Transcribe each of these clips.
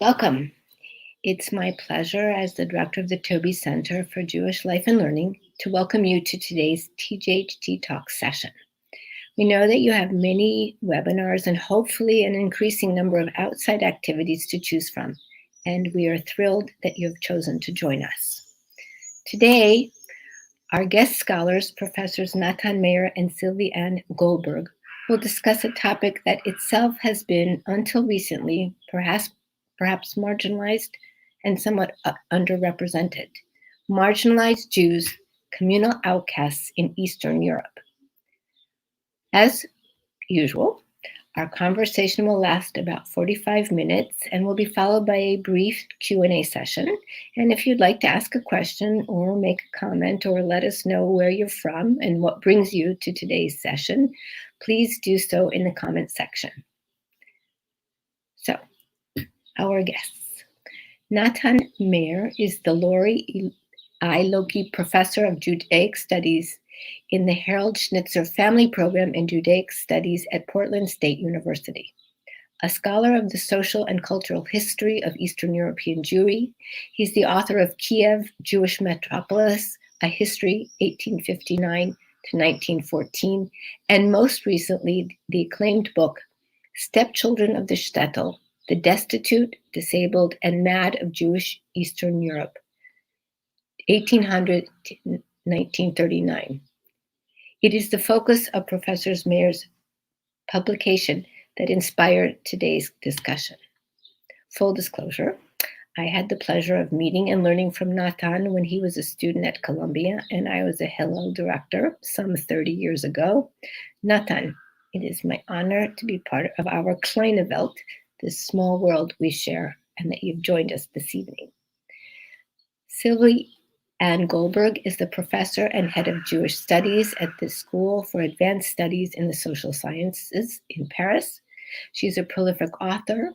Welcome. It's my pleasure as the director of the Toby Center for Jewish Life and Learning to welcome you to today's TJHT Talk session. We know that you have many webinars and hopefully an increasing number of outside activities to choose from, and we are thrilled that you have chosen to join us. Today, our guest scholars, Professors Natan Meir and Sylvie Ann Goldberg, will discuss a topic that itself has been, until recently, perhaps marginalized and somewhat underrepresented. Marginalized Jews, communal outcasts in Eastern Europe. As usual, our conversation will last about 45 minutes and will be followed by a brief Q&A session. And if you'd like to ask a question or make a comment or let us know where you're from and what brings you to today's session, please do so in the comment section. So, our guests. Natan Meir is the Lori I. Loki Professor of Judaic Studies in the Harold Schnitzer Family Program in Judaic Studies at Portland State University. A scholar of the social and cultural history of Eastern European Jewry, he's the author of Kiev, Jewish Metropolis, A History, 1859 to 1914, and most recently, the acclaimed book, Stepchildren of the Shtetl, The Destitute, Disabled, and Mad of Jewish Eastern Europe, 1800 to 1939. It is the focus of Professor Meir's publication that inspired today's discussion. Full disclosure, I had the pleasure of meeting and learning from Natan when he was a student at Columbia and I was a Hillel director some 30 years ago. Natan, it is my honor to be part of our kleine Welt, this small world we share, and that you've joined us this evening. Sylvie Ann Goldberg is the professor and head of Jewish Studies at the School for Advanced Studies in the Social Sciences in Paris. She's a prolific author.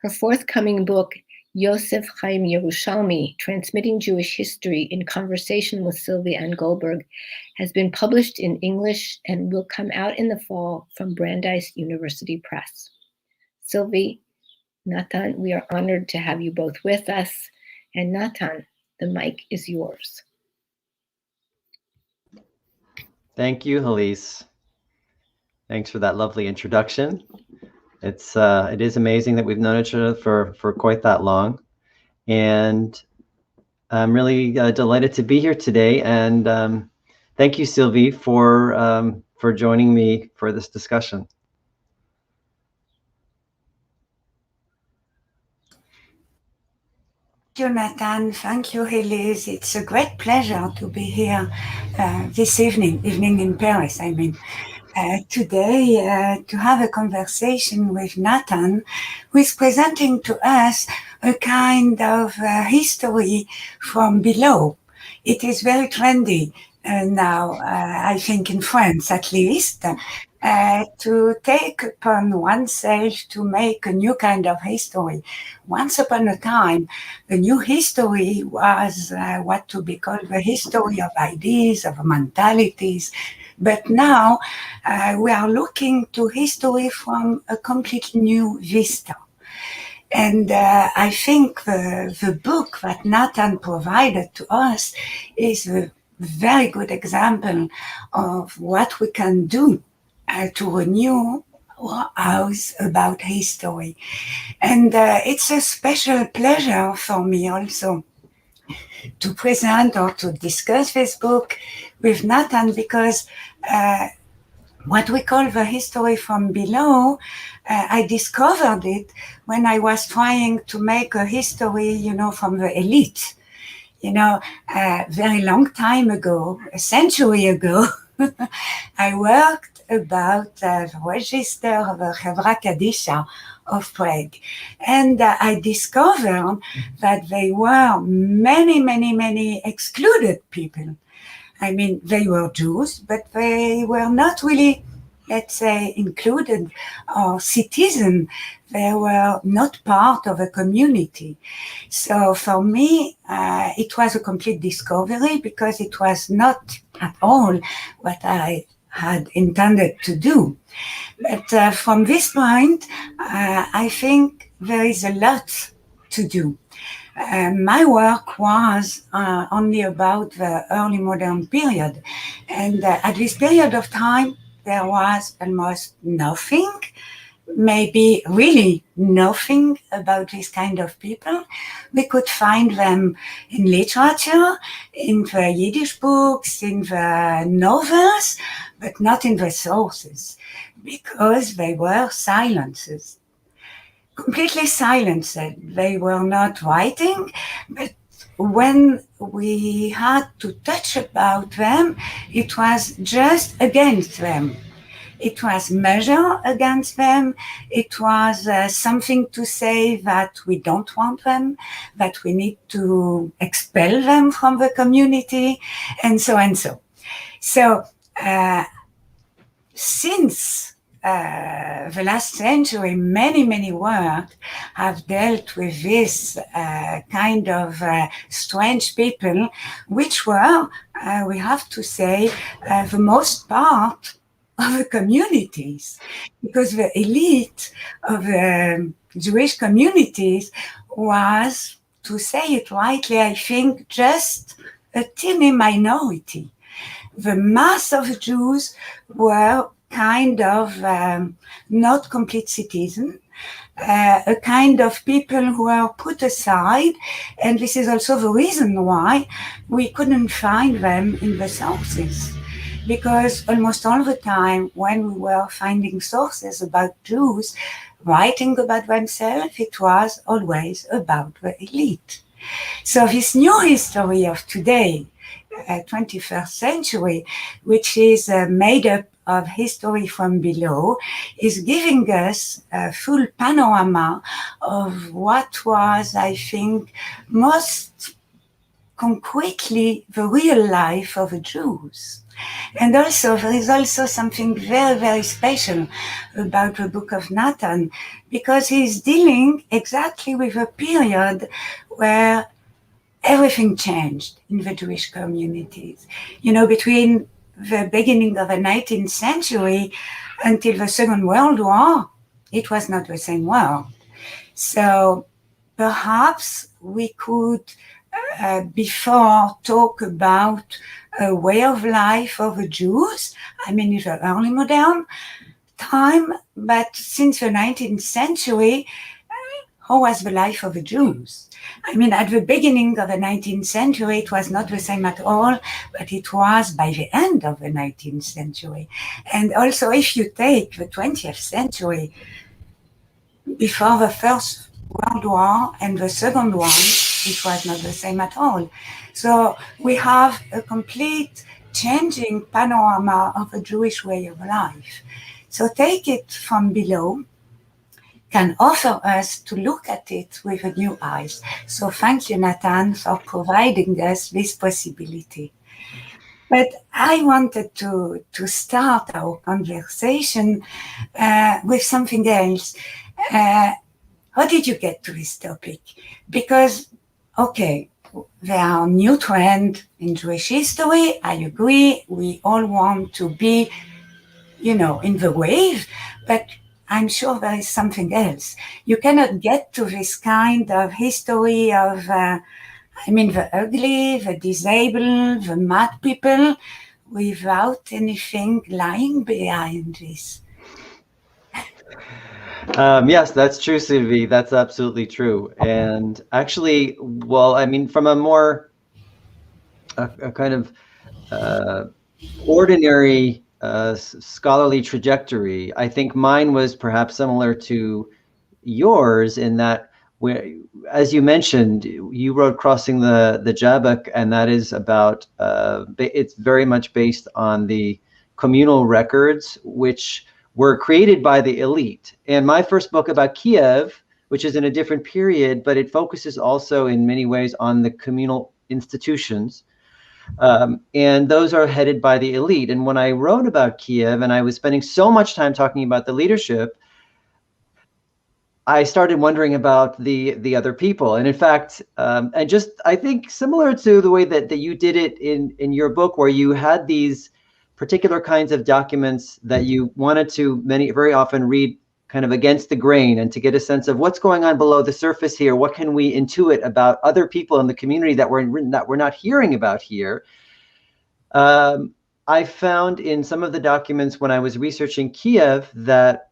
Her forthcoming book, Yosef Chaim Yerushalmi, Transmitting Jewish History in Conversation with Sylvie Ann Goldberg, has been published in English and will come out in the fall from Brandeis University Press. Sylvie, Natan, we are honored to have you both with us. And Natan, the mic is yours. Thank you, Halise. Thanks for that lovely introduction. It is amazing that we've known each other for quite that long. And I'm really delighted to be here today. And thank you, Sylvie, for joining me for this discussion. Thank you, Natan. Thank you, Elise. It's a great pleasure to be here this evening in Paris, I mean. Today to have a conversation with Natan, who is presenting to us a kind of history from below. It is very trendy now, I think in France at least, to take upon oneself to make a new kind of history. Once upon a time, the new history was what to be called the history of ideas, of mentalities. But now we are looking to history from a completely new vista. And I think the book that Natan provided to us is a very good example of what we can do to renew our house about history. And it's a special pleasure for me also to present or to discuss this book with Natan, because what we call the history from below, I discovered it when I was trying to make a history, from the elite. Very long time ago, a century ago, I worked about the register of the Chevra Kadisha of Prague. And I discovered that there were many excluded people. I mean, they were Jews, but they were not really, let's say, included or citizen. They were not part of a community. So for me, it was a complete discovery, because it was not at all what I had intended to do. But from this point, I think there is a lot to do. My work was only about the early modern period. And at this period of time, there was almost nothing, maybe really nothing about this kind of people. We could find them in literature, in the Yiddish books, in the novels, but not in the sources, because they were silences. Completely silenced. They were not writing, but when we had to touch about them, it was just against them. It was measure against them. It was something to say that we don't want them, that we need to expel them from the community, and so and so. So since the last century, many works have dealt with this kind of strange people, which were, we have to say, the most part of the communities, because the elite of the Jewish communities was, to say it rightly, I think, just a teeny minority. The mass of Jews were kind of not complete citizens, a kind of people who were put aside, and this is also the reason why we couldn't find them in the sources. Because almost all the time when we were finding sources about Jews writing about themselves, it was always about the elite. So this new history of today, 21st century, which is made up of history from below, is giving us a full panorama of what was, I think, most concretely the real life of the Jews. And also, there is also something very special about the Book of Nathan, because he's dealing exactly with a period where everything changed in the Jewish communities. You know, between the beginning of the 19th century until the Second World War, it was not the same world. So perhaps we could, before, talk about a way of life of the Jews, I mean, in the early modern time, but since the 19th century, how was the life of the Jews? I mean, at the beginning of the 19th century, it was not the same at all, but it was by the end of the 19th century. And also, if you take the 20th century, before the First World War and the Second one, it was not the same at all. So we have a complete changing panorama of a Jewish way of life. So take it from below can offer us to look at it with a new eyes. So thank you, Nathan, for providing us this possibility. But I wanted to start our conversation with something else. How did you get to this topic? Because, okay, there are new trends in Jewish history. I agree. We all want to be, in the wave, but I'm sure there is something else. You cannot get to this kind of history of, the ugly, the disabled, the mad people, without anything lying behind this. Yes, that's true, Sylvie. That's absolutely true. And actually, from a more a kind of ordinary scholarly trajectory, I think mine was perhaps similar to yours in that, as you mentioned, you wrote Crossing the Jabbok, and that is about, it's very much based on the communal records, which were created by the elite. And my first book about Kiev, which is in a different period, but it focuses also in many ways on the communal institutions. And those are headed by the elite. And when I wrote about Kiev, and I was spending so much time talking about the leadership, I started wondering about the other people. And in fact, I think similar to the way that you did it in your book, where you had these particular kinds of documents that you wanted to very often read kind of against the grain and to get a sense of what's going on below the surface here. What can we intuit about other people in the community that we're not hearing about here? I found in some of the documents when I was researching Kiev that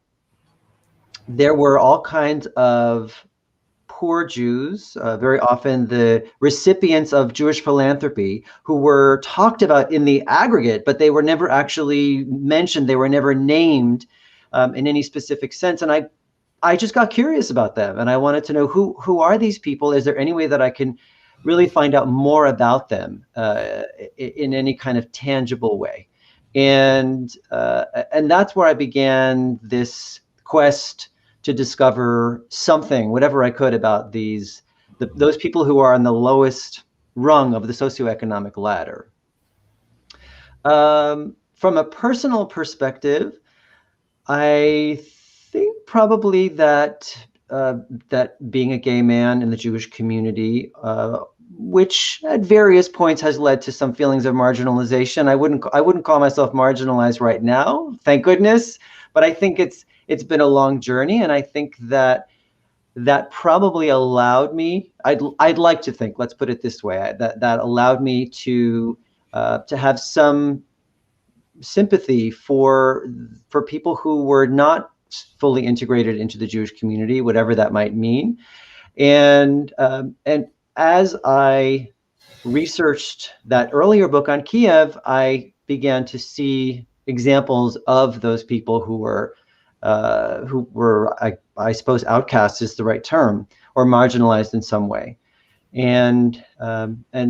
there were all kinds of poor Jews, very often the recipients of Jewish philanthropy, who were talked about in the aggregate, but they were never actually mentioned. They were never named in any specific sense. And I just got curious about them, and I wanted to know who are these people? Is there any way that I can really find out more about them in any kind of tangible way? And that's where I began this quest to discover something, whatever I could, about those people who are on the lowest rung of the socioeconomic ladder. From a personal perspective, I think probably that being a gay man in the Jewish community, which at various points has led to some feelings of marginalization. I wouldn't call myself marginalized right now, thank goodness, but I think it's been a long journey, and I think that probably allowed me, I'd like to think, let's put it this way, that allowed me to have some sympathy for people who were not fully integrated into the Jewish community, whatever that might mean. And as I researched that earlier book on Kiev, I began to see examples of those people who were, I suppose, outcasts is the right term, or marginalized in some way. And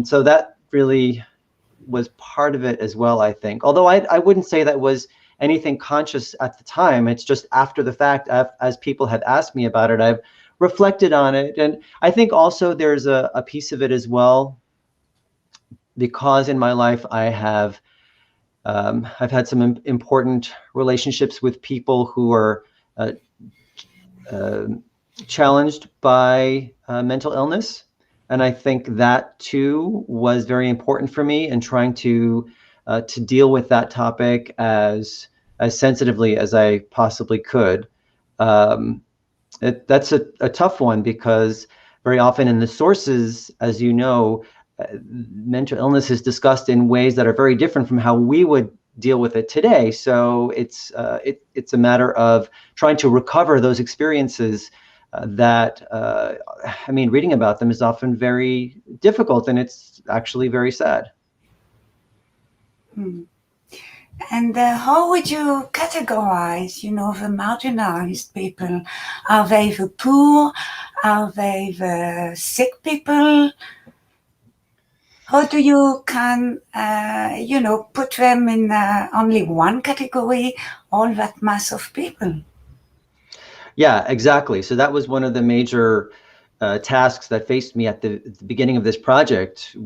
so that really was part of it as well, I think. Although I wouldn't say that was anything conscious at the time. It's just after the fact, as people have asked me about it, I've reflected on it. And I think also there's a piece of it as well, because in my life I've had some important relationships with people who are challenged by mental illness. And I think that too was very important for me in trying to deal with that topic as sensitively as I possibly could. That's a tough one, because very often in the sources, as you know, mental illness is discussed in ways that are very different from how we would deal with it today. So it's a matter of trying to recover those experiences that, I mean, reading about them is often very difficult, and it's actually very sad. And how would you categorize, the marginalized people? Are they the poor? Are they the sick people? How do you put them in only one category, all that mass of people? Yeah, exactly. So that was one of the major tasks that faced me at the beginning of this project.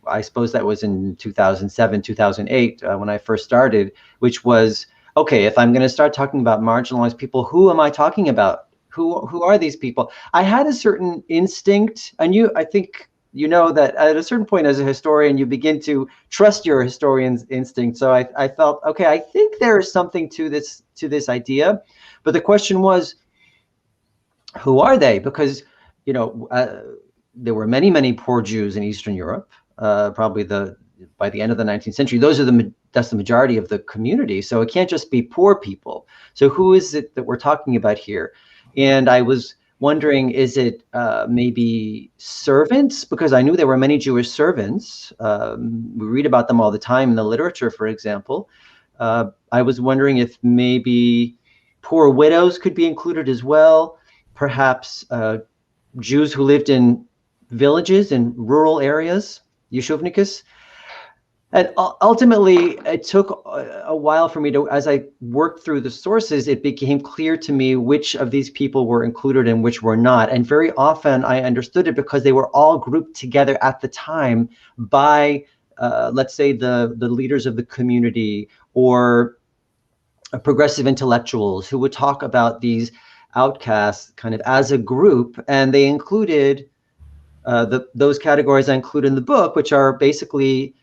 I suppose that was in 2007, 2008, when I first started, which was, okay, if I'm going to start talking about marginalized people, who am I talking about? Who are these people? I had a certain instinct, and I think you know that at a certain point as a historian, you begin to trust your historian's instinct. So I felt, okay, I think there is something to this idea. But the question was, who are they? Because, there were many, many poor Jews in Eastern Europe, probably by the end of the 19th century. That's the majority of the community. So it can't just be poor people. So who is it that we're talking about here? And I was wondering, is it maybe servants? Because I knew there were many Jewish servants. We read about them all the time in the literature, for example. I was wondering if maybe poor widows could be included as well. Perhaps Jews who lived in villages in rural areas, Yeshuvnikus. And ultimately, it took a while for me as I worked through the sources, it became clear to me which of these people were included and which were not. And very often I understood it because they were all grouped together at the time by, let's say, the leaders of the community or progressive intellectuals who would talk about these outcasts kind of as a group. And they included those categories I include in the book, which are basically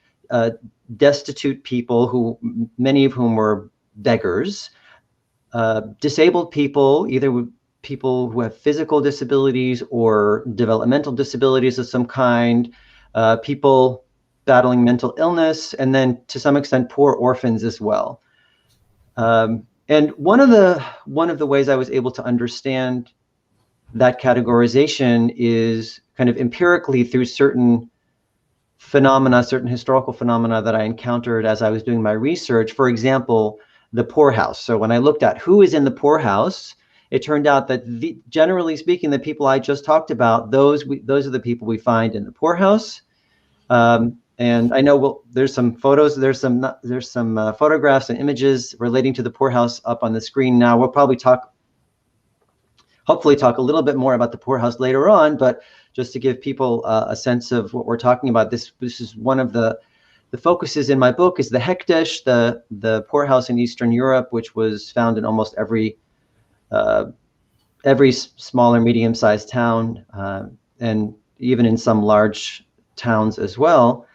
destitute people, many of whom were beggars, disabled people, either people who have physical disabilities or developmental disabilities of some kind, people battling mental illness, and then to some extent poor orphans as well. And one of the ways I was able to understand that categorization is kind of empirically through certain phenomena, certain historical phenomena that I encountered as I was doing my research. For example, the poorhouse. So when I looked at who is in the poorhouse, it turned out that generally speaking, the people I just talked about, those are the people we find in the poorhouse. And I know there's some photos, there's some photographs and images relating to the poorhouse up on the screen now. We'll probably hopefully talk a little bit more about the poorhouse later on, but just to give people a sense of what we're talking about, this is one of the focuses in my book is the hekdesh, the poorhouse in Eastern Europe, which was found in almost every small or medium-sized town, and even in some large towns as well.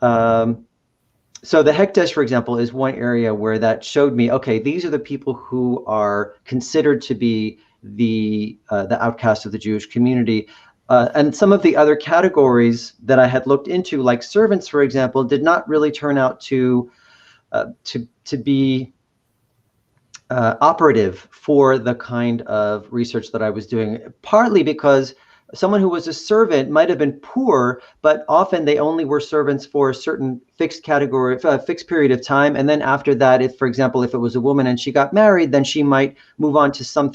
So the hekdesh, for example, is one area where that showed me, okay, these are the people who are considered to be the outcasts of the Jewish community. And some of the other categories that I had looked into, like servants, for example, did not really turn out to be operative for the kind of research that I was doing, partly because someone who was a servant might have been poor, but often they only were servants for a certain fixed category, fixed period of time. And then after that, if, for example, if it was a woman and she got married, then she might move on to some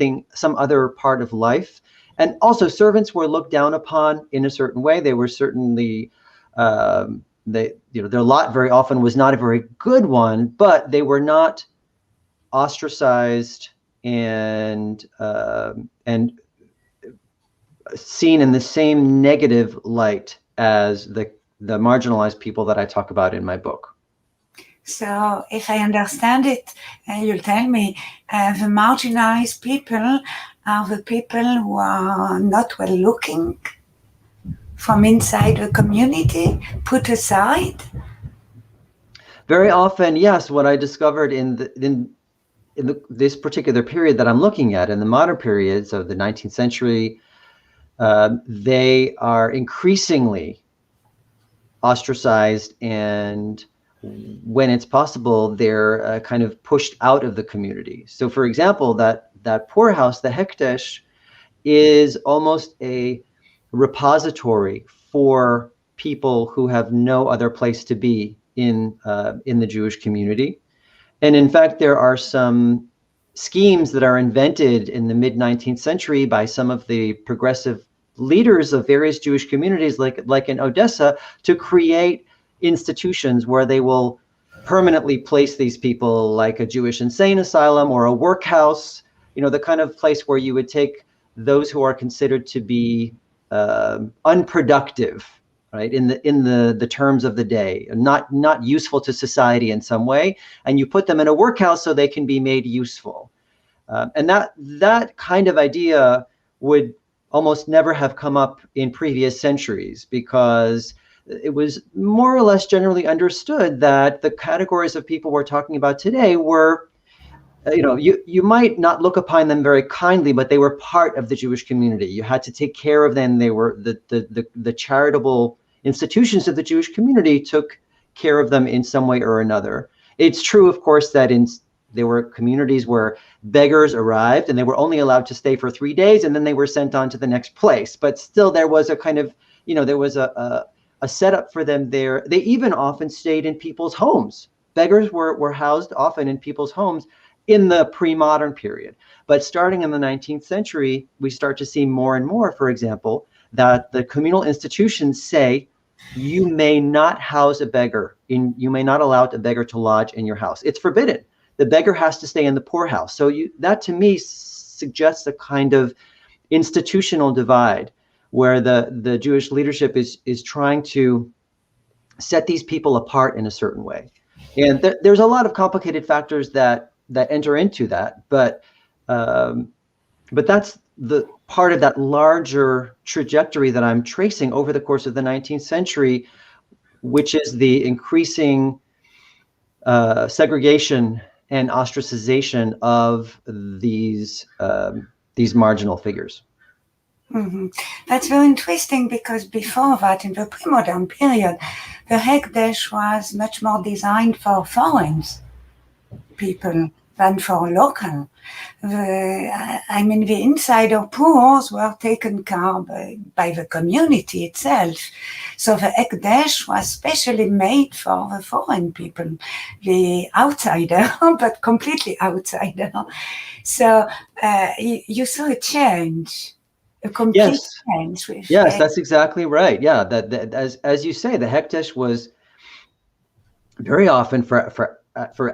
other part of life. And also servants were looked down upon in a certain way. They were certainly, their lot very often was not a very good one, but they were not ostracized and seen in the same negative light as the marginalized people that I talk about in my book. So if I understand it, you'll tell me, the marginalized people are the people who are not well looking from inside the community, put aside? Very often, yes. What I discovered in this particular period that I'm looking at, in the modern periods of the 19th century, they are increasingly ostracized, and when it's possible, they're kind of pushed out of the community. So, for example, that poorhouse, the hekdesh, is almost a repository for people who have no other place to be in the Jewish community. And in fact, there are some schemes that are invented in the mid-19th century by some of the progressive leaders of various Jewish communities, like in Odessa, to create institutions where they will permanently place these people, like a Jewish insane asylum or a workhouse, the kind of place where you would take those who are considered to be unproductive, right, in the terms of the day, not useful to society in some way, and you put them in a workhouse so they can be made useful. And that kind of idea would almost never have come up in previous centuries, because it was more or less generally understood that the categories of people we're talking about today were, you might not look upon them very kindly, but they were part of the Jewish community. You had to take care of them. They were the charitable institutions of the Jewish community took care of them in some way or another. It's true, of course, that there were communities where beggars arrived and they were only allowed to stay for 3 days, and then they were sent on to the next place. But still, there was a kind of, there was a setup for them there. They even often stayed in people's homes. Beggars were housed often in people's homes in the pre-modern period. But starting in the 19th century, we start to see more and more, for example, that the communal institutions say, you may not house a beggar, you may not allow a beggar to lodge in your house. It's forbidden. The beggar has to stay in the poorhouse. So that to me suggests a kind of institutional divide where the Jewish leadership is trying to set these people apart in a certain way. And there's a lot of complicated factors that enter into that, but that's the part of that larger trajectory that I'm tracing over the course of the 19th century, which is the increasing segregation and ostracization of these marginal figures. Mm-hmm. That's very interesting, because before that, in the pre-modern period, the Hekdesh was much more designed for foreign people than for local. The insider poor were taken care of by the community itself. So the Hekdesh was specially made for the foreign people, the outsider, but completely outsider. So you saw a change. A complete change with That's exactly right. Yeah, that as you say, the Hekdesh was very often for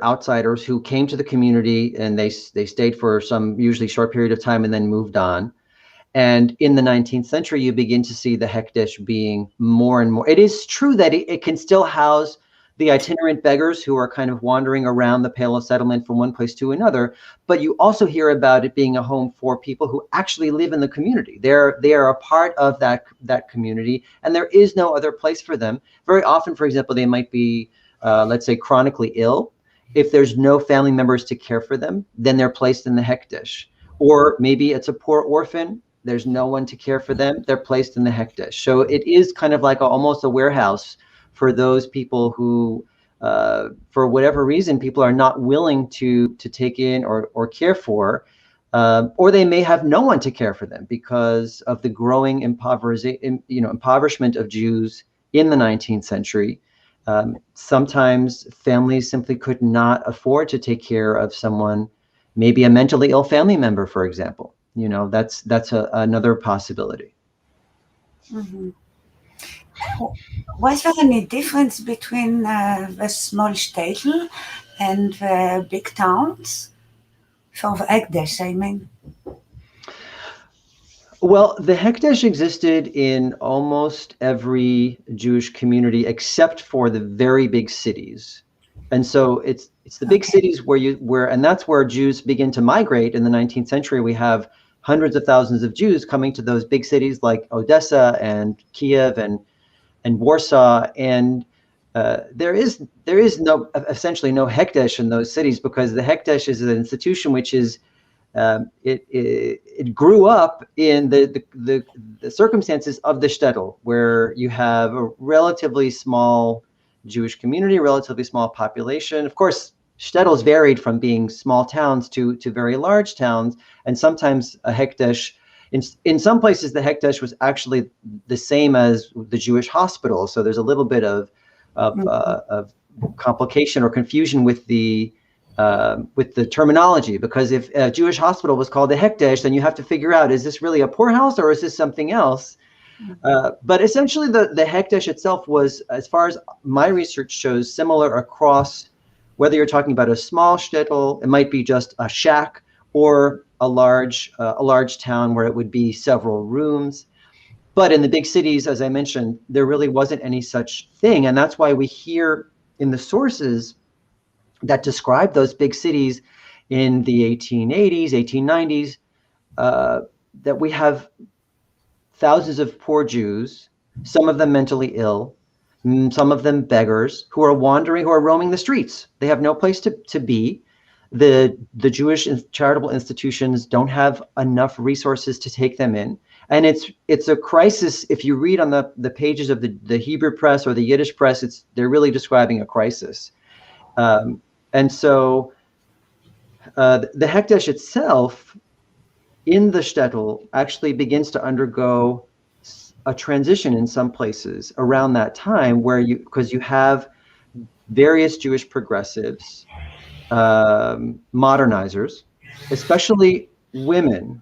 outsiders who came to the community, and they stayed for some usually short period of time and then moved on. And in the 19th century, you begin to see the Hekdesh being more and more. It is true that it can still house the itinerant beggars who are kind of wandering around the Pale of Settlement from one place to another, but you also hear about it being a home for people who actually live in the community. They are a part of that community, and there is no other place for them. Very often, for example, they might be, let's say, chronically ill. If there's no family members to care for them, then they're placed in the Hekdesh. Or maybe it's a poor orphan. There's no one to care for them. They're placed in the Hekdesh. So it is kind of like almost a warehouse for those people who, for whatever reason, people are not willing to take in or care for, or they may have no one to care for them because of the growing impoverishment of Jews in the 19th century. Sometimes families simply could not afford to take care of someone, maybe a mentally ill family member, for example. That's another possibility. Mm-hmm. Was there any difference between the small shtetl and the big towns for the Hekdesh, I mean? Well, the Hekdesh existed in almost every Jewish community except for the very big cities. And so it's the big cities and that's where Jews begin to migrate. In the 19th century, we have hundreds of thousands of Jews coming to those big cities like Odessa and Kiev and Warsaw, and there is essentially no Hekdesh in those cities, because the Hekdesh is an institution which is it grew up in the circumstances of the shtetl, where you have a relatively small Jewish community, relatively small population. Of course, shtetls varied from being small towns to very large towns, and sometimes a Hekdesh. In some places, the Hekdesh was actually the same as the Jewish hospital. So there's a little bit of complication or confusion with the terminology, because if a Jewish hospital was called a Hekdesh, then you have to figure out, is this really a poorhouse or is this something else? But essentially, the Hekdesh itself was, as far as my research shows, similar across, whether you're talking about a small shtetl, it might be just a shack, or a large town where it would be several rooms. But in the big cities, as I mentioned, there really wasn't any such thing. And that's why we hear in the sources that describe those big cities in the 1880s, 1890s, that we have thousands of poor Jews, some of them mentally ill, some of them beggars, who are wandering, who are roaming the streets. They have no place to be. The Jewish charitable institutions don't have enough resources to take them in. And it's a crisis. If you read on the pages of the Hebrew press or the Yiddish press, they're really describing a crisis. And so the Hekdesh itself in the shtetl actually begins to undergo a transition in some places around that time, because you have various Jewish progressives, modernizers, especially women,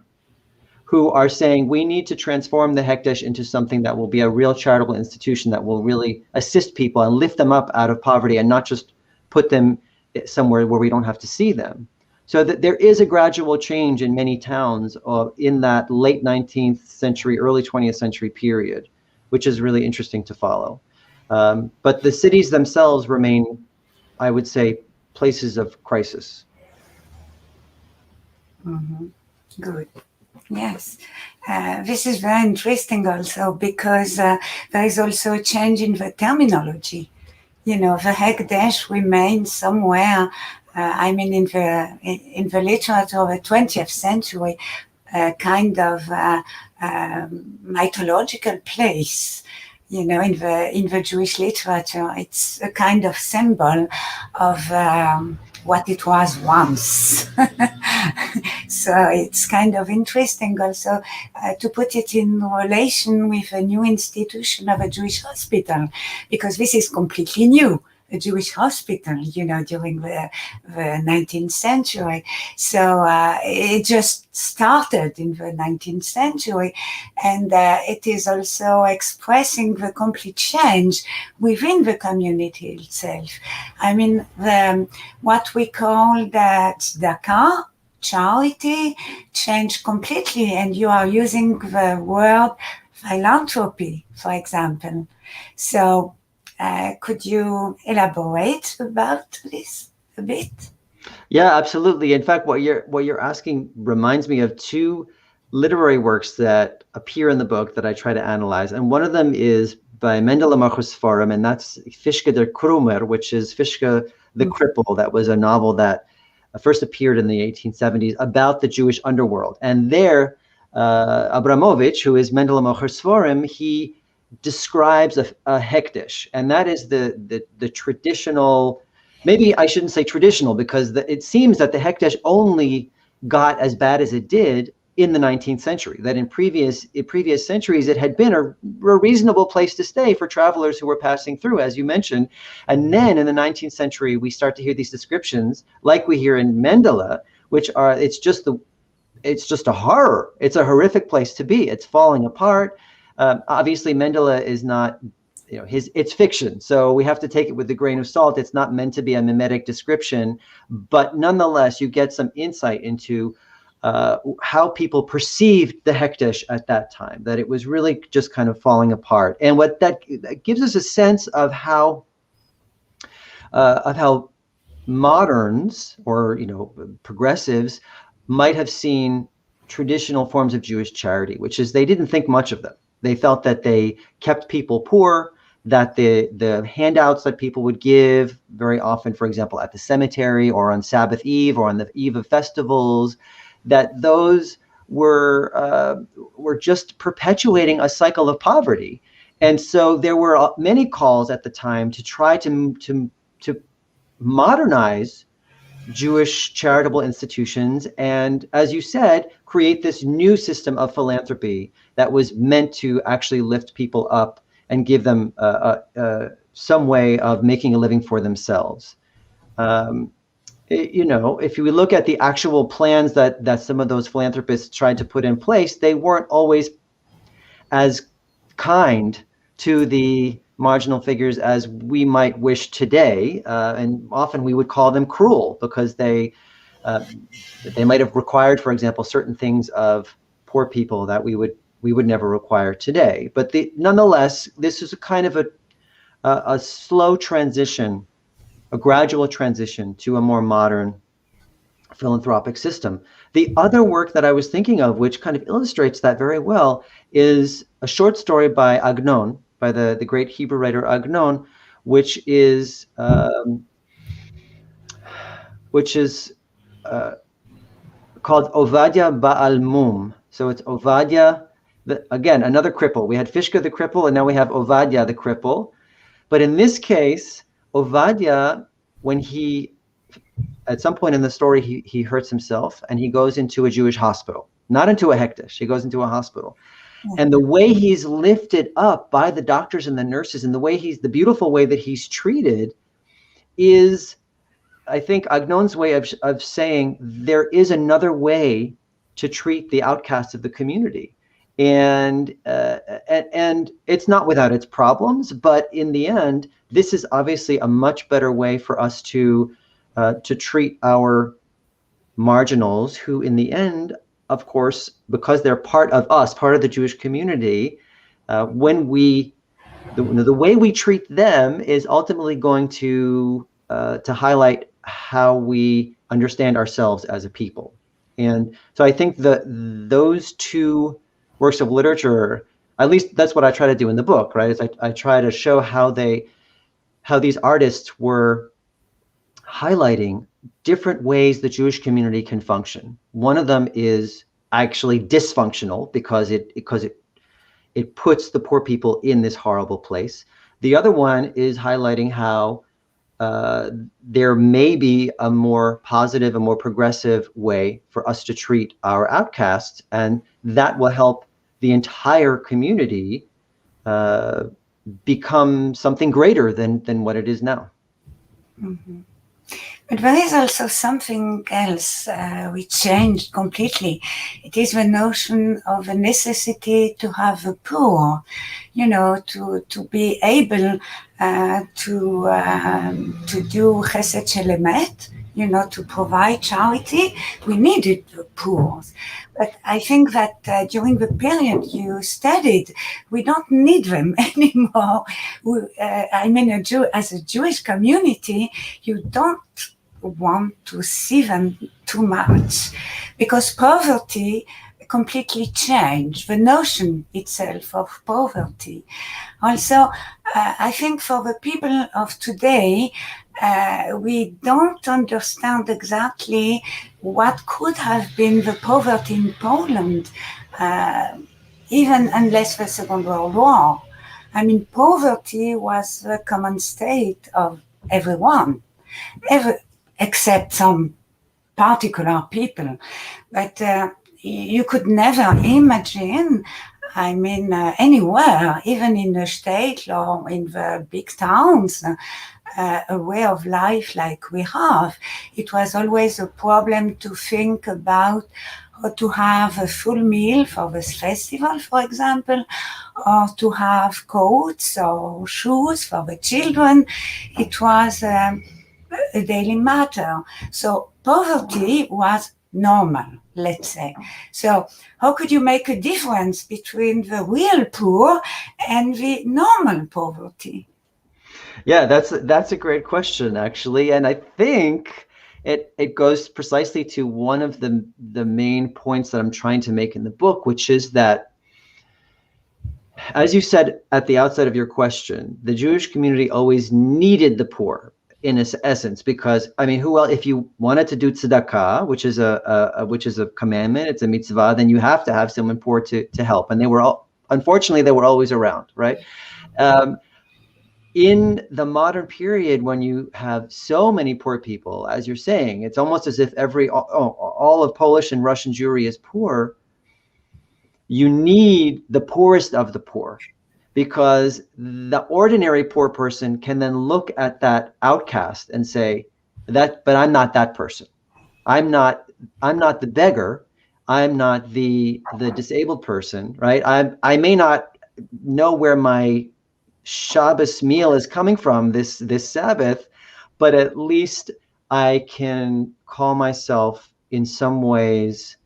who are saying we need to transform the Hekdesh into something that will be a real charitable institution that will really assist people and lift them up out of poverty, and not just put them somewhere where we don't have to see them. So that there is a gradual change in many towns in that late 19th century, early 20th century period, which is really interesting to follow. But the cities themselves remain, I would say, places of crisis. Mm-hmm. Good. Yes. This is very interesting also, because there is also a change in the terminology. The Hekdesh remains somewhere I mean, in the literature of the 20th century, kind of mythological place. You know, in the Jewish literature, it's a kind of symbol of what it was once. So it's kind of interesting also to put it in relation with a new institution of a Jewish hospital, because this is completely new. A Jewish hospital, you know, during the 19th century. So it just started in the 19th century, and it is also expressing the complete change within the community itself. I mean, what we call that tzedakah, charity, changed completely, and you are using the word philanthropy, for example. So could you elaborate about this a bit? Yeah, absolutely. In fact, what you're asking reminds me of two literary works that appear in the book that I try to analyze. And one of them is by Mendele Sforum, and that's Fischke der Krummer, which is Fischke the Cripple. That was a novel that first appeared in the 1870s about the Jewish underworld. And there, Abramovich, who is Mendele Sforum, he describes a hekdesh, and that is the traditional, maybe I shouldn't say traditional, because it seems that the hekdesh only got as bad as it did in the 19th century, that in previous centuries it had been a reasonable place to stay for travelers who were passing through, as you mentioned. And then in the 19th century, we start to hear these descriptions like we hear in Mendele, which are, it's just a horror. It's a horrific place to be. It's falling apart. Obviously, Mendele is not, you know, it's fiction, so we have to take it with a grain of salt. It's not meant to be a mimetic description, but nonetheless, you get some insight into how people perceived the hekdesh at that time, that it was really just kind of falling apart. And what that gives us a sense of how moderns, or, you know, progressives might have seen traditional forms of Jewish charity, which is they didn't think much of them. They felt that they kept people poor, that the handouts that people would give very often, for example, at the cemetery or on Sabbath Eve or on the eve of festivals, that those were just perpetuating a cycle of poverty. And so there were many calls at the time to try to modernize Jewish charitable institutions, and, as you said, create this new system of philanthropy that was meant to actually lift people up and give them some way of making a living for themselves. You know, if you look at the actual plans that some of those philanthropists tried to put in place, they weren't always as kind to the marginal figures as we might wish today, and often we would call them cruel, because they might have required, for example, certain things of poor people that we would never require today. But nonetheless, this is a kind of a slow transition, a gradual transition to a more modern philanthropic system. The other work that I was thinking of, which kind of illustrates that very well, is a short story by Agnon, by the great Hebrew writer Agnon, which is called Ovadia Ba'al Mum. So it's Ovadia, again, another cripple. We had Fischke the cripple, and now we have Ovadia the cripple. But in this case, Ovadia, when at some point in the story, he hurts himself and he goes into a Jewish hospital, not into a hekdesh. He goes into a hospital. And the way he's lifted up by the doctors and the nurses, and the beautiful way that he's treated, is, I think, Agnon's way of saying there is another way to treat the outcasts of the community. And it's not without its problems, but in the end, this is obviously a much better way for us to treat our marginals, who in the end, of course, because they're part of us, part of the Jewish community, the way we treat them is ultimately going to highlight how we understand ourselves as a people. And so I think that those two works of literature, at least that's what I try to do in the book, right? Is I try to show how these artists were highlighting different ways the Jewish community can function. One of them is actually dysfunctional because it puts the poor people in this horrible place. The other one is highlighting how there may be a more positive, a more progressive way for us to treat our outcasts, and that will help the entire community become something greater than what it is now. Mm-hmm. But there is also something else which changed completely. It is the notion of a necessity to have the poor, you know, to be able to do chesed shel emet, you know, to provide charity. We needed the poor. But I think that during the period you studied, we don't need them anymore. I mean, as a Jewish community, you don't want to see them too much because poverty completely changed the notion itself of poverty. Also, I think for the people of today, we don't understand exactly what could have been the poverty in Poland, even unless the Second World War. I mean, poverty was the common state of everyone, except some particular people. But you could never imagine, I mean, anywhere, even in the state or in the big towns, a way of life like we have. It was always a problem to think about how to have a full meal for this festival, for example, or to have coats or shoes for the children. It was a daily matter. So poverty was normal, let's say. So how could you make a difference between the real poor and the normal poverty? Yeah, that's a great question, actually, and I think it goes precisely to one of the main points that I'm trying to make in the book, which is that, as you said at the outset of your question, the Jewish community always needed the poor in its essence, because I mean, who else? If you wanted to do tzedakah, which is a commandment, it's a mitzvah, then you have to have someone poor to help, and unfortunately they were always around, right? In the modern period, when you have so many poor people, as you're saying, it's almost as if all of Polish and Russian Jewry is poor. You need the poorest of the poor, because the ordinary poor person can then look at that outcast and say, but I'm not that person. I'm not the beggar. I'm not the disabled person, right? I may not know where my Shabbos meal is coming from this Sabbath, but at least I can call myself in some ways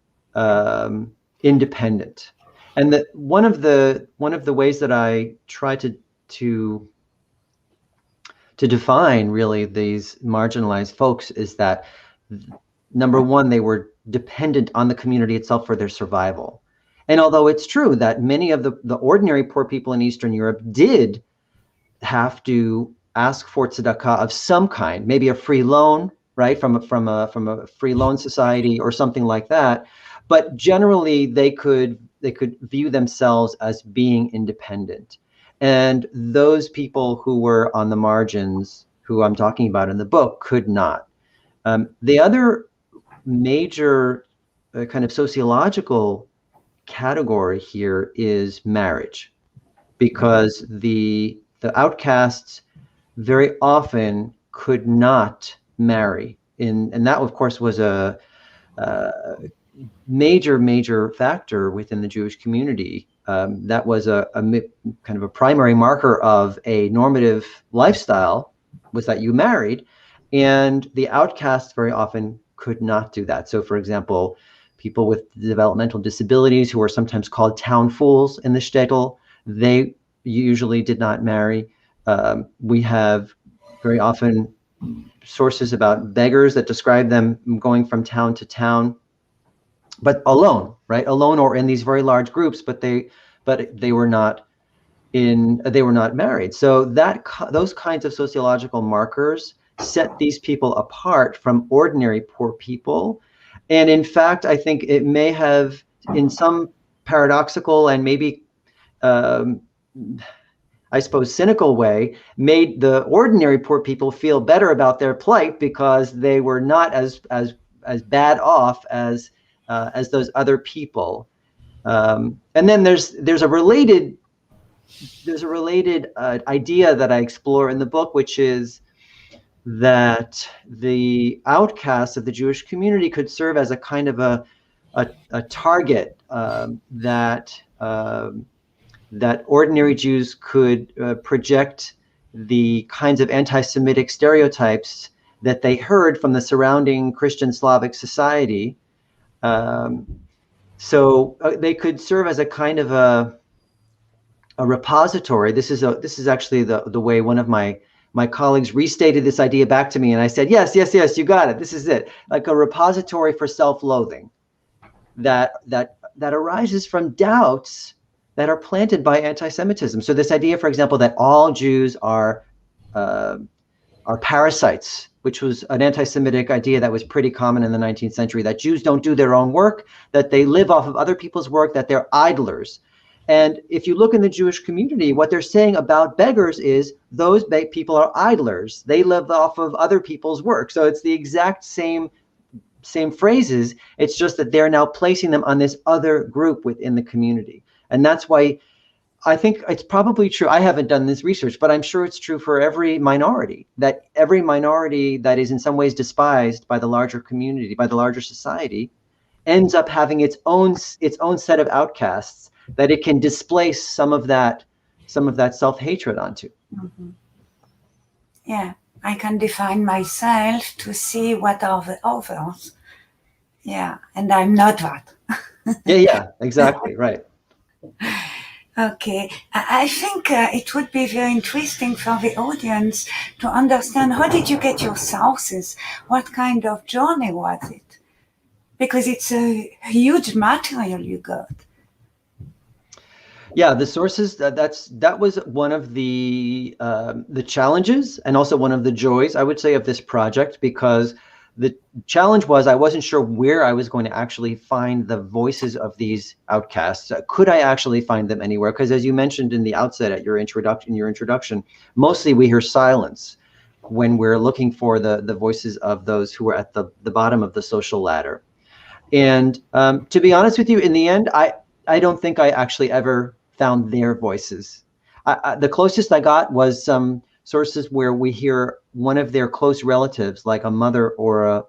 independent. And that one of the ways that I try to define really these marginalized folks is that, number one, they were dependent on the community itself for their survival. And although it's true that many of the ordinary poor people in Eastern Europe did have to ask for tzedakah of some kind, maybe a free loan, right, from a free loan society or something like that, but generally they could view themselves as being independent. And those people who were on the margins, who I'm talking about in the book, could not. The other major kind of sociological category here is marriage, because the outcasts very often could not marry, and that of course was a major factor within the Jewish community. That was a kind of a primary marker of a normative lifestyle, was that you married, and the outcasts very often could not do that. So, for example, people with developmental disabilities, who are sometimes called town fools in the shtetl, they usually did not marry. We have very often sources about beggars that describe them going from town to town, but alone, right? Alone or in these very large groups, but they were not married. So those kinds of sociological markers set these people apart from ordinary poor people. And in fact, I think it may have, in some paradoxical and maybe, I suppose, cynical way, made the ordinary poor people feel better about their plight because they were not as bad off as those other people. And then there's a related idea that I explore in the book, which is that the outcasts of the Jewish community could serve as a kind of a target that ordinary Jews could project the kinds of anti-Semitic stereotypes that they heard from the surrounding Christian Slavic society. So they could serve as a kind of a repository. This is actually the way one of my colleagues restated this idea back to me, and I said, yes, you got it. This is it. Like a repository for self-loathing that arises from doubts that are planted by anti-Semitism. So this idea, for example, that all Jews are parasites, which was an anti-Semitic idea that was pretty common in the 19th century, that Jews don't do their own work, that they live off of other people's work, that they're idlers. And if you look in the Jewish community, what they're saying about beggars is those people are idlers. They live off of other people's work. So it's the exact same phrases. It's just that they're now placing them on this other group within the community. And that's why I think it's probably true. I haven't done this research, but I'm sure it's true for every minority, that every minority that is in some ways despised by the larger community, by the larger society, ends up having its own set of outcasts that it can displace some of that self-hatred onto. Mm-hmm. Yeah, I can define myself to see what are the others. Yeah, and I'm not that. Yeah, exactly, right. Okay, I think it would be very interesting for the audience to understand, how did you get your sources? What kind of journey was it? Because it's a huge material you got. Yeah, the sources, that was one of the challenges and also one of the joys, I would say, of this project, because the challenge was I wasn't sure where I was going to actually find the voices of these outcasts. Could I actually find them anywhere? Because as you mentioned in the outset at your introduction, mostly we hear silence when we're looking for the voices of those who are at the bottom of the social ladder. And to be honest with you, in the end, I don't think I actually ever found their voices. The closest I got was some sources where we hear one of their close relatives, like a mother or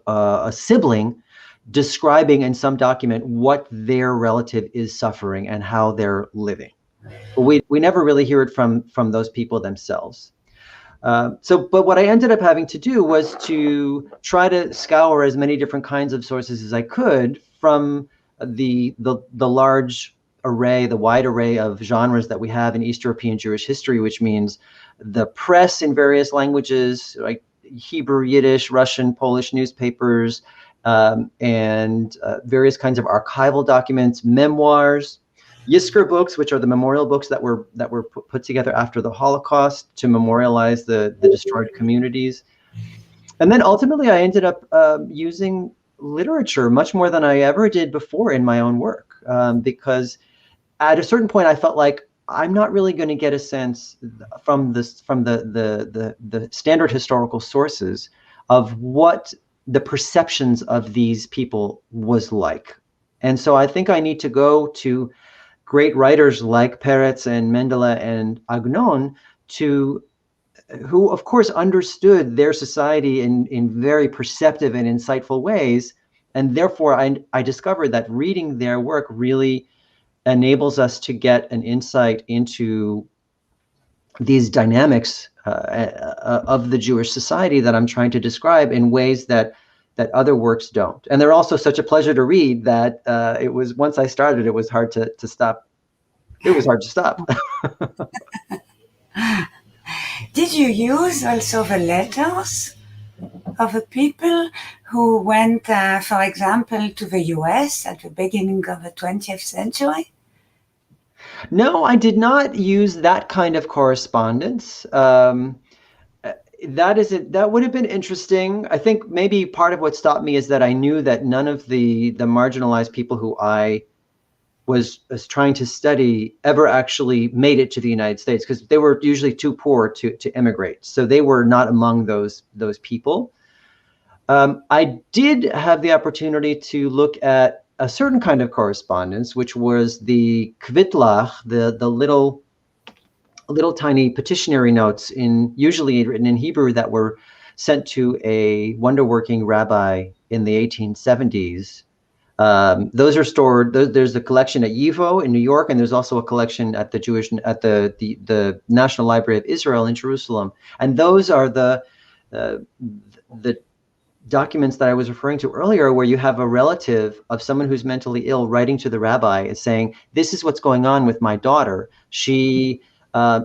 a sibling, describing in some document what their relative is suffering and how they're living. But we never really hear it from those people themselves. But what I ended up having to do was to try to scour as many different kinds of sources as I could from the wide array of genres that we have in East European Jewish history, which means the press in various languages, like Hebrew, Yiddish, Russian, Polish newspapers, and various kinds of archival documents, memoirs, Yizkor books, which are the memorial books that were put together after the Holocaust to memorialize the destroyed communities. And then ultimately I ended up using literature much more than I ever did before in my own work, because at a certain point I felt like I'm not really going to get a sense from the standard historical sources of what the perceptions of these people was like. And so I think I need to go to great writers like Peretz and Mendele and Agnon, who of course understood their society in very perceptive and insightful ways. And therefore I discovered that reading their work really enables us to get an insight into these dynamics of the Jewish society that I'm trying to describe in ways that other works don't. And they're also such a pleasure to read that it was, once I started, it was hard to stop. It was hard to stop. Did you use also the letters of the people who went, for example, to the US at the beginning of the 20th century? No, I did not use that kind of correspondence. that is it. That would have been interesting. I think maybe part of what stopped me is that I knew that none of the marginalized people who I was trying to study ever actually made it to the United States, because they were usually too poor to immigrate. So they were not among those people. I did have the opportunity to look at a certain kind of correspondence, which was the kvitlach, the little tiny petitionary notes, usually written in Hebrew, that were sent to a wonder-working rabbi in the 1870s. Those are stored. There's a collection at YIVO in New York, and there's also a collection at the National Library of Israel in Jerusalem. And those are the documents that I was referring to earlier, where you have a relative of someone who's mentally ill writing to the rabbi and saying, "This is what's going on with my daughter. She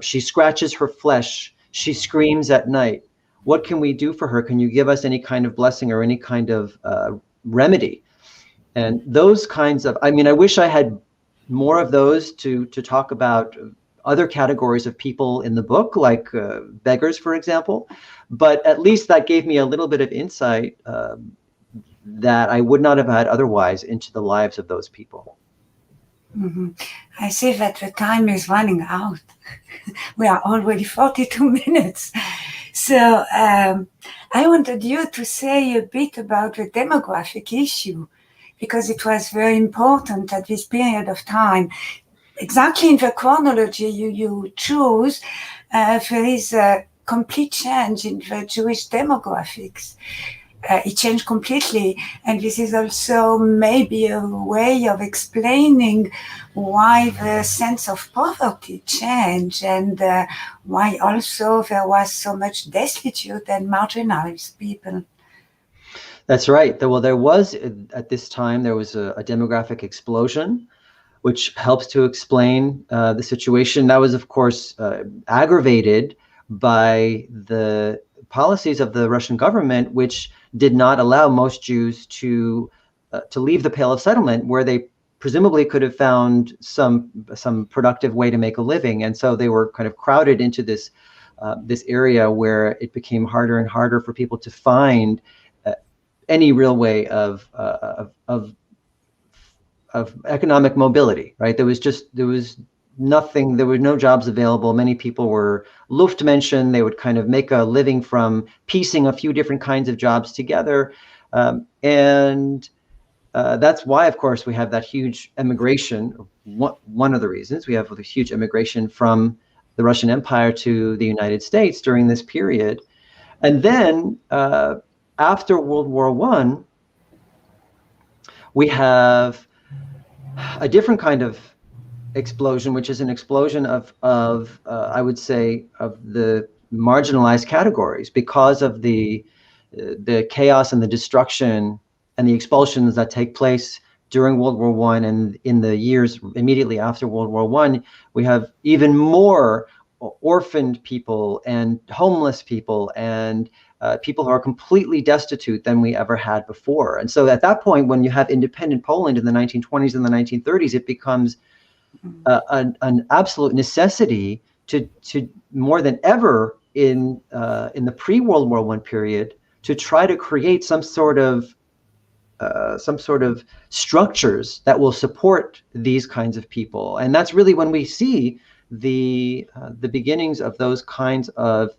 scratches her flesh. She screams at night. What can we do for her? Can you give us any kind of blessing or any kind of remedy?" And those kinds of, I mean, I wish I had more of those to talk about other categories of people in the book, like beggars, for example. But at least that gave me a little bit of insight that I would not have had otherwise into the lives of those people. Mm-hmm. I see that the time is running out. We are already 42 minutes. So I wanted you to say a bit about the demographic issue, because it was very important at this period of time. Exactly in the chronology you choose, there is a complete change in the Jewish demographics. It changed completely, and this is also maybe a way of explaining why the sense of poverty changed, and why also there was so much destitute and marginalized people. That's right. Well, there was, at this time, there was a demographic explosion, which helps to explain the situation. That was, of course, aggravated by the policies of the Russian government, which did not allow most Jews to leave the Pale of Settlement, where they presumably could have found some productive way to make a living. And so they were kind of crowded into this area where it became harder and harder for people to find any real way of economic mobility, right? There was nothing, there were no jobs available. Many people were Luftmenschen. They would kind of make a living from piecing a few different kinds of jobs together. And that's why, of course, we have that huge emigration. One of the reasons we have this huge immigration from the Russian Empire to the United States during this period. And then after World War I, we have a different kind of explosion, which is an explosion of I would say, of the marginalized categories, because of the chaos and the destruction and the expulsions that take place during World War I and in the years immediately after World War I. We have even more orphaned people and homeless people and people who are completely destitute than we ever had before. And so at that point, when you have independent Poland in the 1920s and the 1930s, it becomes an absolute necessity to more than ever in the pre-World War I period, to try to create some sort of structures that will support these kinds of people. And that's really when we see the beginnings of those kinds of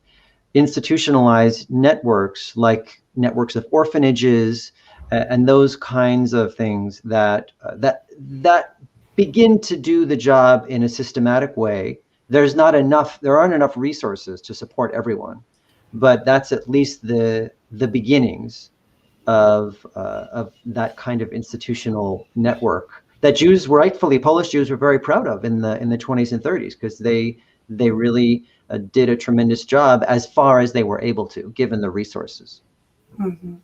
institutionalized networks, like networks of orphanages and those kinds of things that begin to do the job in a systematic way. There aren't enough resources to support everyone, but that's at least the beginnings of that kind of institutional network that Jews, Polish Jews, were very proud of in the 20s and 30s, because they really did a tremendous job as far as they were able to, given the resources. Mm-hmm.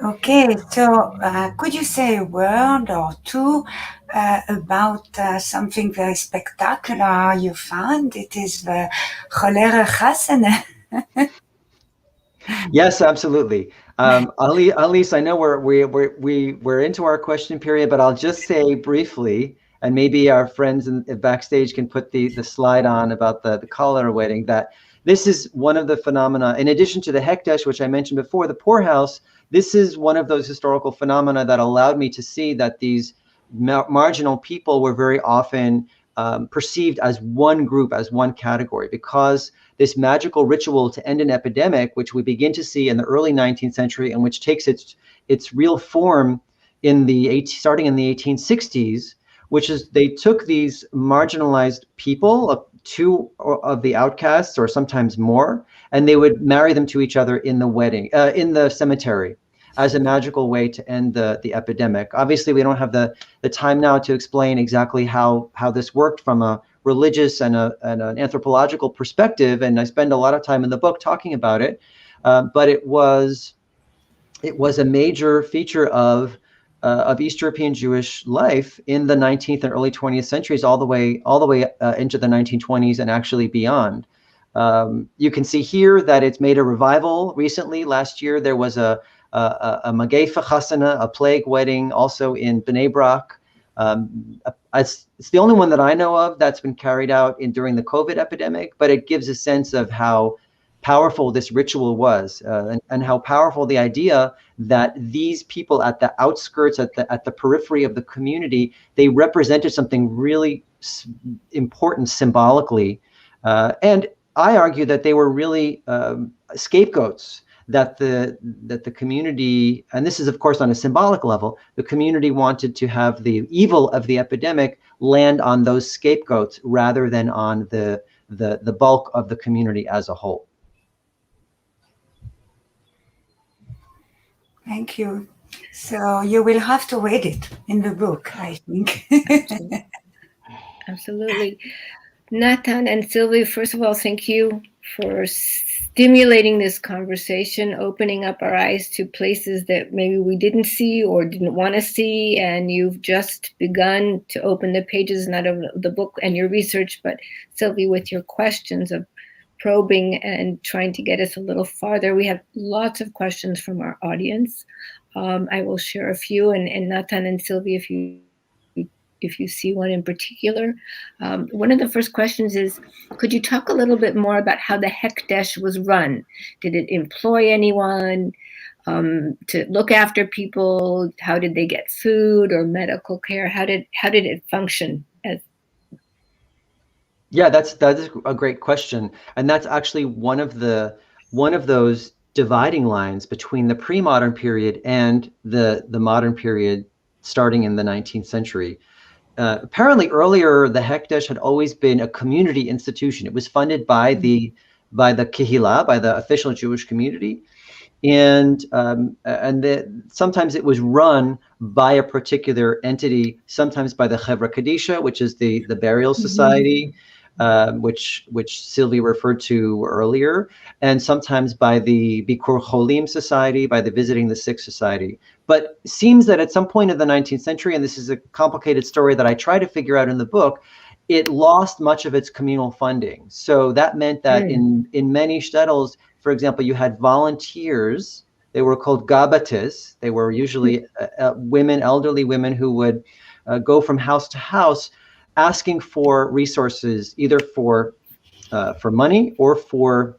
Okay, so could you say a word or two about something very spectacular you found? It is the Cholera Chasene. Yes, absolutely. Elise, I know we're into our question period, but I'll just say briefly, and maybe our friends backstage can put the slide on about the cholera wedding, that this is one of the phenomena, in addition to the Hekdesh, which I mentioned before, the poorhouse. This is one of those historical phenomena that allowed me to see that these marginal people were very often perceived as one group, as one category, because this magical ritual to end an epidemic, which we begin to see in the early 19th century, and which takes its real form starting in the 1860s, which is they took these marginalized people, two of the outcasts, or sometimes more, and they would marry them to each other in the cemetery, as a magical way to end the epidemic. Obviously, we don't have the time now to explain exactly how this worked from a religious and an anthropological perspective, and I spend a lot of time in the book talking about it. But it was a major feature of East European Jewish life in the 19th and early 20th centuries, all the way into the 1920s and actually beyond. You can see here that it's made a revival recently. Last year there was a Magefa Chasana, a plague wedding, also in Bnei Brak. It's the only one that I know of that's been carried out during the COVID epidemic, but it gives a sense of how powerful this ritual was, and how powerful the idea that these people at the outskirts, at the periphery of the community, they represented something really important symbolically, and I argue that they were really scapegoats. That the community, and this is of course on a symbolic level, the community wanted to have the evil of the epidemic land on those scapegoats rather than on the bulk of the community as a whole. Thank you. So you will have to read it in the book, I think. Absolutely. Nathan and Sylvie, first of all, thank you for stimulating this conversation, opening up our eyes to places that maybe we didn't see or didn't want to see. And you've just begun to open the pages, not of the book and your research, but Sylvie, with your questions of probing and trying to get us a little farther. We have lots of questions from our audience. I will share a few, and Nathan and Sylvie, if you see one in particular. One of the first questions is, could you talk a little bit more about how the Hekdesh was run? Did it employ anyone to look after people? How did they get food or medical care? How did it function? Yeah, that is a great question, and that's actually one of those dividing lines between the pre-modern period and the modern period, starting in the 19th century. Apparently, earlier the Hekdesh had always been a community institution. It was funded by the Kehillah, by the official Jewish community, and sometimes it was run by a particular entity, sometimes by the Chevra Kadisha, which is the burial society, which Sylvie referred to earlier, and sometimes by the Bikur Cholim Society, by the Visiting the Sick Society. But it seems that at some point in the 19th century, and this is a complicated story that I try to figure out in the book, it lost much of its communal funding. So that meant that in many shtetls, for example, you had volunteers. They were called gabatis. They were usually women, elderly women, who would go from house to house asking for resources, either for money or for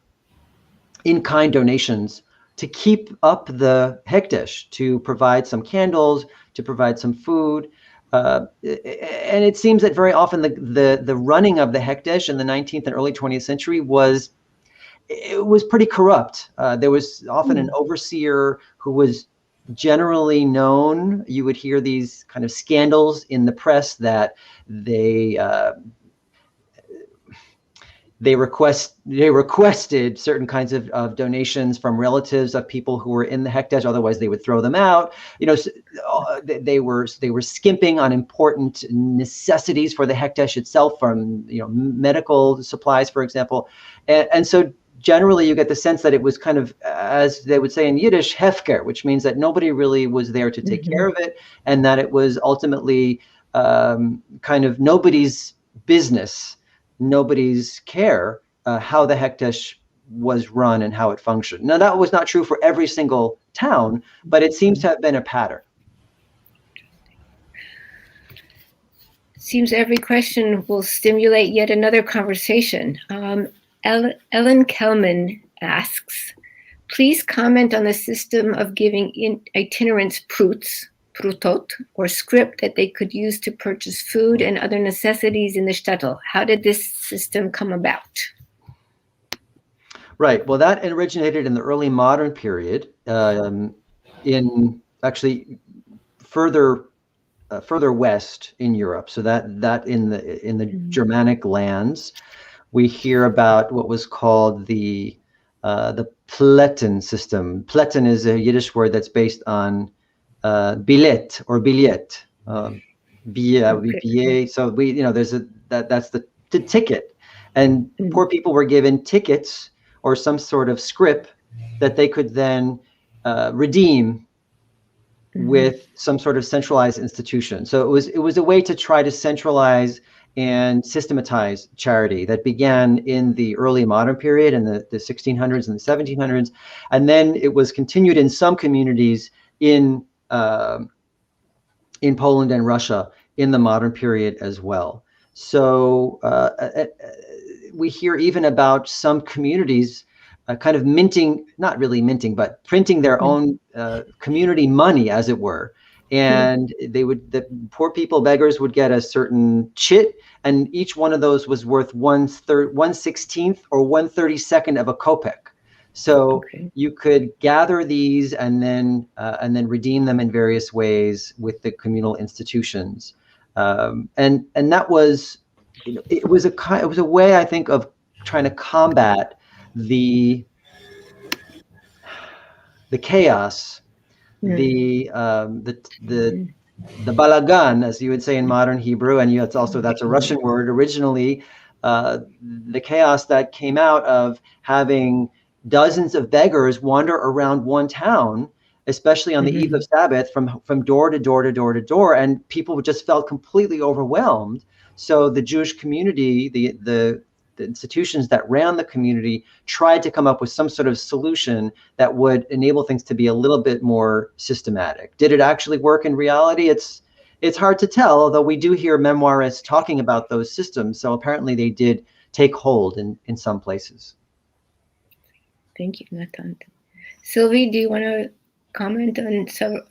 in-kind donations, to keep up the Hekdesh, to provide some candles, to provide some food. And it seems that very often the running of the Hekdesh in the 19th and early 20th century was pretty corrupt. There was often an overseer who was generally known. You would hear these kind of scandals in the press that they requested certain kinds of donations from relatives of people who were in the Hekdesh. Otherwise, they would throw them out. They were skimping on important necessities for the Hekdesh itself, from medical supplies, for example, and so generally you get the sense that it was kind of, as they would say in Yiddish, hefker, which means that nobody really was there to take care of it, and that it was ultimately kind of nobody's business, nobody's care how the Hekdesh was run and how it functioned. Now, that was not true for every single town, but it seems to have been a pattern. Seems every question will stimulate yet another conversation. Ellen Kelman asks, please comment on the system of giving itinerants prutot, or script that they could use to purchase food and other necessities in the shtetl. How did this system come about? Right. Well, that originated in the early modern period, in actually further west in Europe. So that in the Germanic lands, we hear about what was called the Plätten system. Plätten is a Yiddish word that's based on billet or billet. Billet. So there's that's the ticket, and poor people were given tickets or some sort of scrip that they could then redeem with some sort of centralized institution. So it was a way to try to centralize and systematize charity that began in the early modern period in the 1600s and the 1700s, and then it was continued in some communities in Poland and Russia in the modern period as well. So we hear even about some communities kind of minting, not really minting, but printing their own community money, as it were. And the poor people, beggars, would get a certain chit, and each one of those was worth 1/16 or 1/32 of a kopeck. So you could gather these and then redeem them in various ways with the communal institutions, and that was, it was a way, I think, of trying to combat the chaos, the balagan, as you would say in modern Hebrew, and that's a Russian word originally. The chaos that came out of having dozens of beggars wander around one town, especially on the eve of Sabbath, from door to door to door to door, and people just felt completely overwhelmed. So the Jewish community, the institutions that ran the community, tried to come up with some sort of solution that would enable things to be a little bit more systematic. Did it actually work in reality? It's hard to tell, although we do hear memoirists talking about those systems. So apparently they did take hold in some places. Thank you, Nathan. Sylvie, do you want to comment on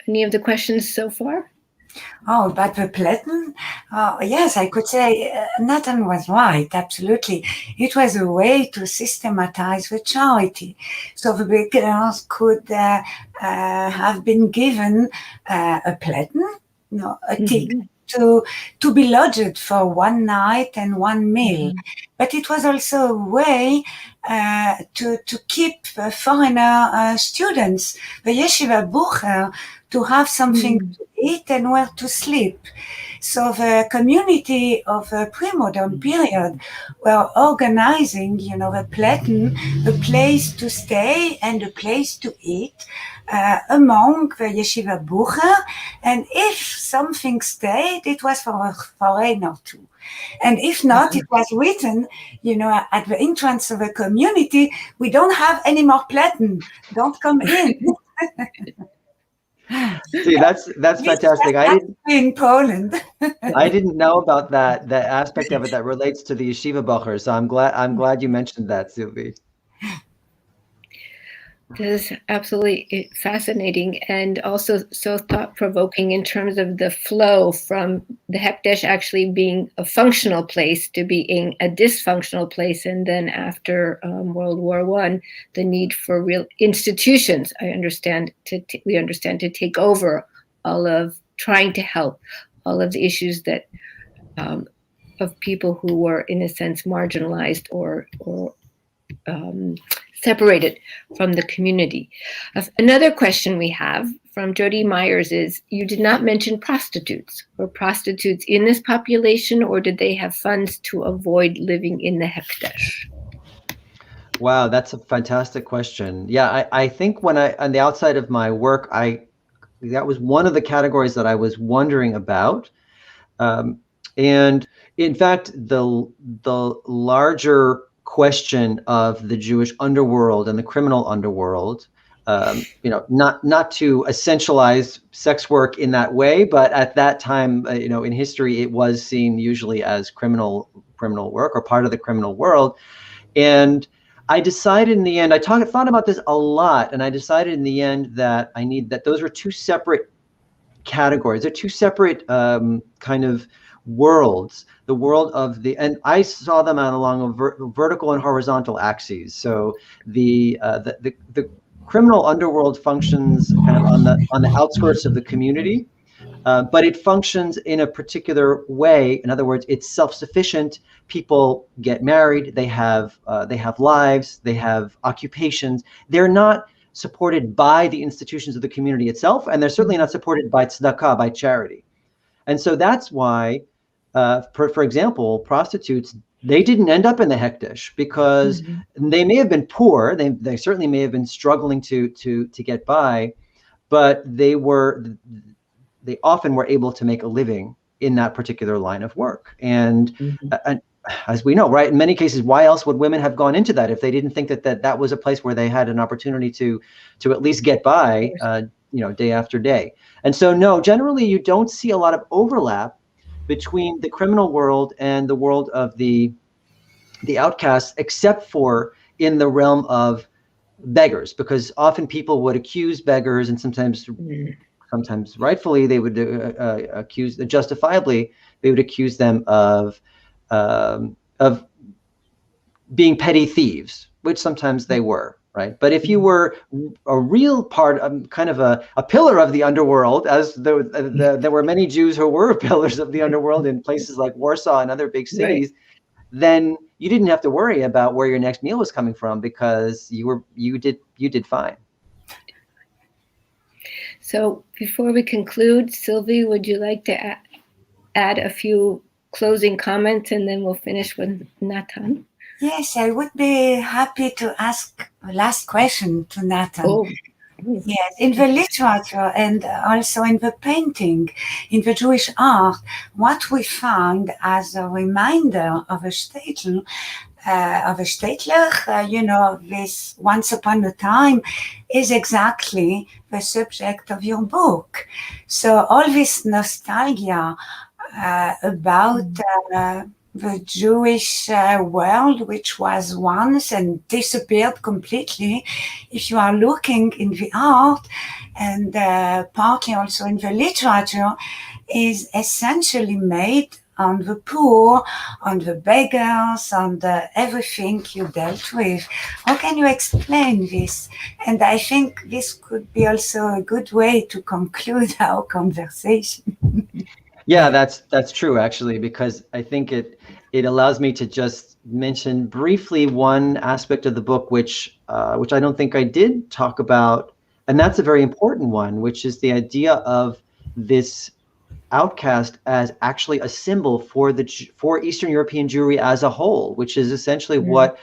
any of the questions so far? Oh, about the Plätten? Yes, I could say Nathan was right, absolutely. It was a way to systematize the charity. So the beggars could have been given a Plätten, a ticket to be lodged for one night and one meal. But it was also a way to keep foreigner students, the yeshiva bucher, to have something to eat and where to sleep. So the community of the pre-modern period were organizing, the Plätten, a place to stay and a place to eat among the yeshiva bucher. And if something stayed, it was for a foreigner too. And if not, it was written, at the entrance of the community, we don't have any more Plätten. Don't come in. See, that's fantastic. I didn't in Poland. I didn't know about that aspect of it that relates to the yeshiva bacher. So I'm glad you mentioned that, Sylvie. This is absolutely fascinating and also so thought-provoking in terms of the flow from the Hekdesh actually being a functional place to being a dysfunctional place, and then after World War I, the need for real institutions. We understand to take over all of trying to help all of the issues that of people who were in a sense marginalized or separated from the community. Another question we have from Jody Myers is, you did not mention prostitutes. Were prostitutes in this population, or did they have funds to avoid living in the Hekdesh? Wow, that's a fantastic question. Yeah, I think when on the outside of my work, that was one of the categories that I was wondering about. And in fact, the larger question of the Jewish underworld and the criminal underworld, not to essentialize sex work in that way, but at that time, in history, it was seen usually as criminal work or part of the criminal world. And I decided in the end, thought about this a lot, and I decided in the end that those were two separate categories. They're two separate kind of worlds. The world of and I saw them along a vertical and horizontal axes. So the criminal underworld functions kind of on the outskirts of the community. But it functions in a particular way. In other words, it's self-sufficient. People get married. They have lives. They have occupations. They're not supported by the institutions of the community itself, and they're certainly not supported by tzedakah, by charity. And so that's why, for example, prostitutes, they didn't end up in the hekdesh because they may have been poor. They certainly may have been struggling to get by, but they often were able to make a living in that particular line of work. And as we know, right, in many cases, why else would women have gone into that if they didn't think that was a place where they had an opportunity to at least get by, day after day? And so, no, generally you don't see a lot of overlap between the criminal world and the world of the outcasts, except for in the realm of beggars, because often people would accuse beggars, and sometimes rightfully they would justifiably they would accuse them of being petty thieves, which sometimes they were, right? But if you were a real part of kind of a pillar of the underworld, as there were many Jews who were pillars of the underworld in places like Warsaw and other big cities, then you didn't have to worry about where your next meal was coming from, because you did fine. So before we conclude, Sylvie, would you like to add a few closing comments, and then we'll finish with Nathan? Yes, I would be happy to ask a last question to Nathan. Oh. Yes, in the literature and also in the painting, in the Jewish art, what we find as a reminder of a shtetl, this once upon a time, is exactly the subject of your book. So all this nostalgia about the Jewish world, which was once and disappeared completely, if you are looking in the art and partly also in the literature, is essentially made on the poor, on the beggars, on everything you dealt with. How can you explain this? And I think this could be also a good way to conclude our conversation. Yeah, that's true, actually, because I think it allows me to just mention briefly one aspect of the book, which I don't think I did talk about, and that's a very important one, which is the idea of this outcast as actually a symbol for Eastern European Jewry as a whole, which is essentially what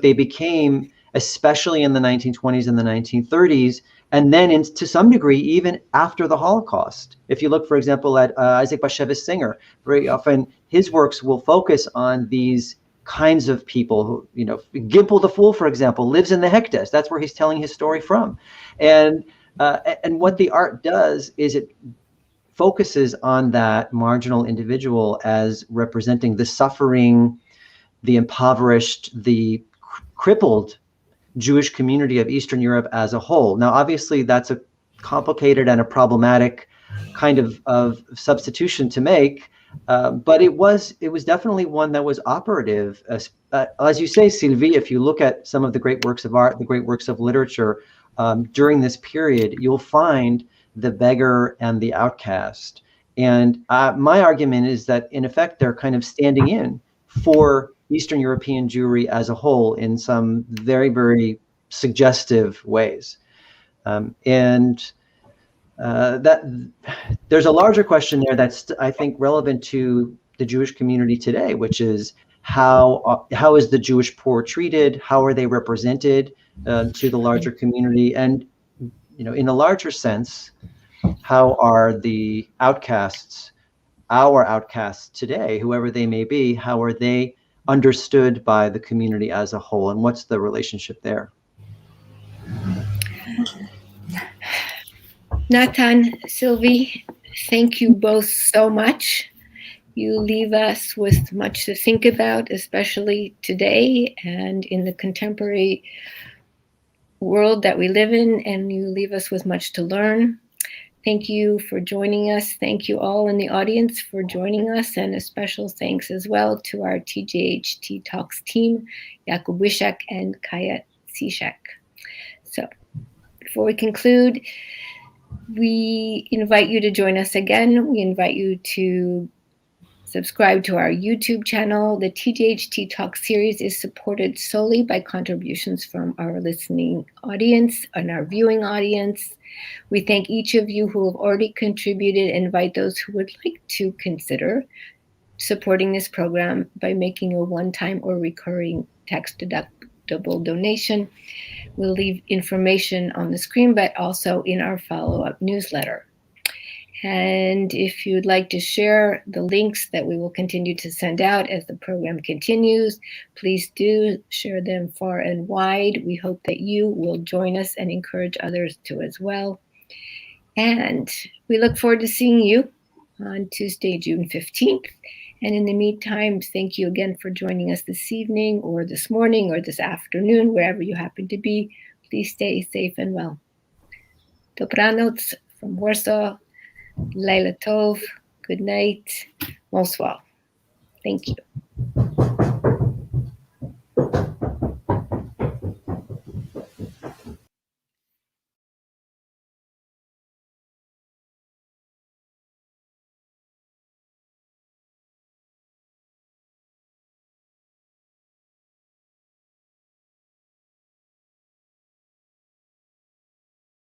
they became, especially in the 1920s and the 1930s, and then to some degree even after the Holocaust. If you look, for example, at Isaac Bashevis Singer, very often his works will focus on these kinds of people who, Gimple the Fool, for example, lives in the Hekdesh. That's where he's telling his story from. And what the art does is it focuses on that marginal individual as representing the suffering, the impoverished, the crippled Jewish community of Eastern Europe as a whole. Now, obviously, that's a complicated and a problematic kind of substitution to make, but it was definitely one that was operative. As you say, Sylvie, if you look at some of the great works of art, the great works of literature during this period, you'll find the beggar and the outcast. And my argument is that, in effect, they're kind of standing in for Eastern European Jewry as a whole in some very, very suggestive ways. And that there's a larger question there that's, I think, relevant to the Jewish community today, which is how is the Jewish poor treated? How are they represented to the larger community? And in a larger sense, how are the outcasts, our outcasts today, whoever they may be, how are they understood by the community as a whole, and what's the relationship there? Nathan, Sylvie, thank you both so much. you leave us with much to think about, especially today and in the contemporary world that we live in, and you leave us with much to learn. Thank you for joining us. Thank you all in the audience for joining us, and a special thanks as well to our TJHT Talks team, Jakub Wiszak and Kaya Cishak. So before we conclude, we invite you to join us again. We invite you to subscribe to our YouTube channel. The TJHT Talk series is supported solely by contributions from our listening audience and our viewing audience. We thank each of you who have already contributed and invite those who would like to consider supporting this program by making a one-time or recurring tax-deductible donation. We'll leave information on the screen, but also in our follow-up newsletter. And if you'd like to share the links that we will continue to send out as the program continues, please do share them far and wide. We hope that you will join us and encourage others to as well. And we look forward to seeing you on Tuesday, June 15th. And in the meantime, thank you again for joining us this evening or this morning or this afternoon, wherever you happen to be. Please stay safe and well. Dobranoc from Warsaw. Laila Tov. Good night. Bonsoir. Thank you.